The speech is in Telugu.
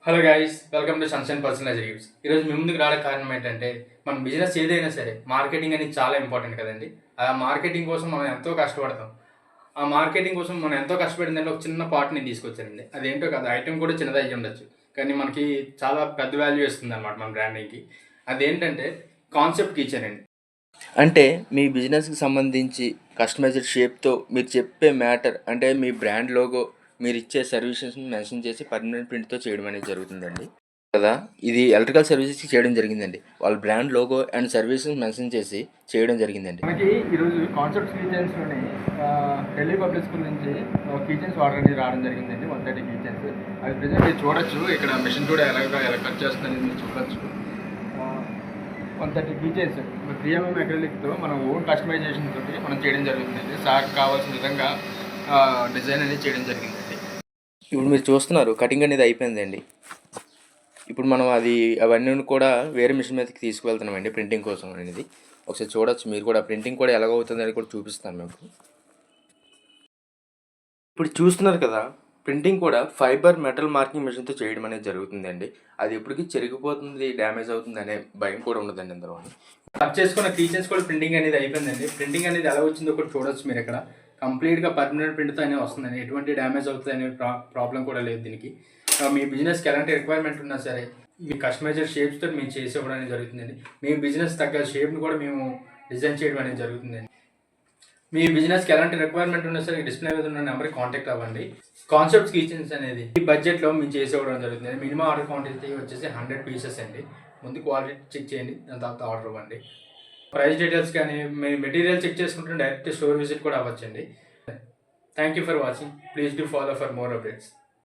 Hello guys, welcome to Sunshine personalise reviews. ఈరోజు మీ ముందుకు రావడానికి కారణం ఏంటంటే, మన బిజినెస్ ఏదైనా సరే మార్కెటింగ్ అనేది చాలా ఇంపార్టెంట్ కదండి. ఆ మార్కెటింగ్ కోసం మనం ఎంతో కష్టపడతాం. ఆ మార్కెటింగ్ కోసం మనం ఎంతో కష్టపడిందంటే ఒక చిన్న పార్ట్ నేను తీసుకొచ్చానండి. అదేంటో కాదు, ఐటెం కూడా చిన్నది అయ్యి ఉండొచ్చు, కానీ మనకి చాలా పెద్ద వాల్యూ ఇస్తుంది అనమాట మన బ్రాండింగ్కి. అదేంటంటే కాన్సెప్ట్ కిచెన్ అండి. అంటే మీ బిజినెస్కి సంబంధించి కస్టమైజ్డ్ షేప్తో మీరు చెప్పే మ్యాటర్ అంటే మీ బ్రాండ్ లోగో మీరు ఇచ్చే సర్వీసెస్ని మెన్షన్ చేసి పర్మనెంట్ ప్రింట్తో చేయడం అనేది జరుగుతుందండి కదా. ఇది ఎలక్ట్రికల్ సర్వీసెస్కి చేయడం జరిగిందండి. వాళ్ళ brand logo and services mention చేసి చేయడం జరిగిందండి. మనకి ఈరోజు కాన్సెప్ట్ కిచెన్స్లోని ఢిల్లీ పబ్లిక్ స్కూల్ నుంచి కిచెన్స్ ఆర్డర్ అనేది రావడం జరిగిందండి. 130 కిచెన్స్. అది ప్రజెంట్ మీరు చూడొచ్చు, ఇక్కడ మిషన్ కూడా ఎలా కట్ చేస్తుంది మీరు చూడొచ్చు. 130 కిచెన్స్ 3mm అక్రిలిక్తో మనం ఓన్ కస్టమైజేషన్ తోటి మనం చేయడం జరుగుతుందండి. సార్ కావాల్సిన విధంగా డిజైన్ అనేది చేయడం జరిగిందండి. ఇప్పుడు మీరు చూస్తున్నారు కటింగ్ అనేది అయిపోయిందండి. ఇప్పుడు మనం అవన్నీ కూడా వేరే మిషన్ మీదకి తీసుకువెళ్తున్నామండి ప్రింటింగ్ కోసం అనేది. ఒకసారి చూడొచ్చు మీరు కూడా, ప్రింటింగ్ కూడా ఎలాగవుతుంది అని కూడా చూపిస్తాను మీకు. ఇప్పుడు చూస్తున్నారు కదా, ప్రింటింగ్ కూడా ఫైబర్ మెటల్ మార్కింగ్ మిషన్తో చేయడం అనేది జరుగుతుందండి. అది ఎప్పటికీ చెరిగిపోతుంది, డ్యామేజ్ అవుతుంది అనే భయం కూడా ఉండదండి అందులో. కట్ చేసుకున్న కిచెన్స్ కూడా ప్రింటింగ్ అనేది అయిపోయిందండి. ప్రింటింగ్ అనేది ఎలా వచ్చిందో కూడా చూడొచ్చు మీరు ఇక్కడ. కంప్లీట్గా పర్మనెంట్ ప్రింట్తో అనే వస్తుందండి. ఎటువంటి డ్యామేజ్ అవుతుంది అనే ప్రాబ్లం కూడా లేదు దీనికి. మీ బిజినెస్కి ఎలాంటి రిక్వైర్మెంట్ ఉన్నా సరే మీ కస్టమైజర్ షేప్స్తో మేము చేసి ఇవ్వడం అనేది జరుగుతుందండి. మీ బిజినెస్ తగ్గ షేప్ని కూడా మేము డిజైన్ చేయడం అనేది జరుగుతుందండి. మీ బిజినెస్కి ఎలాంటి రిక్వైర్మెంట్ ఉన్నా సరే డిస్ప్లే మీద ఉన్న నెంబర్కి కాంటాక్ట్ అవ్వండి. కాన్సెప్ట్స్ కిచెన్స్ అనేది ఈ బడ్జెట్లో మేము చేసి ఇవ్వడం జరుగుతుంది. మినిమం ఆర్డర్ క్వాంటిటీ వచ్చేసి 100 పీసెస్ అండి. ముందు క్వాలిటీ చెక్ చేయండి, దాని తర్వాత ఆర్డర్ ఇవ్వండి. ప్రైస్ డీటెయిల్స్ కానీ మీ మెటీరియల్ చెక్ చేసుకుంటే డైరెక్ట్ స్టోర్ విజిట్ కూడా అవ్వచ్చండి. Thank you for watching. Please do follow for more updates.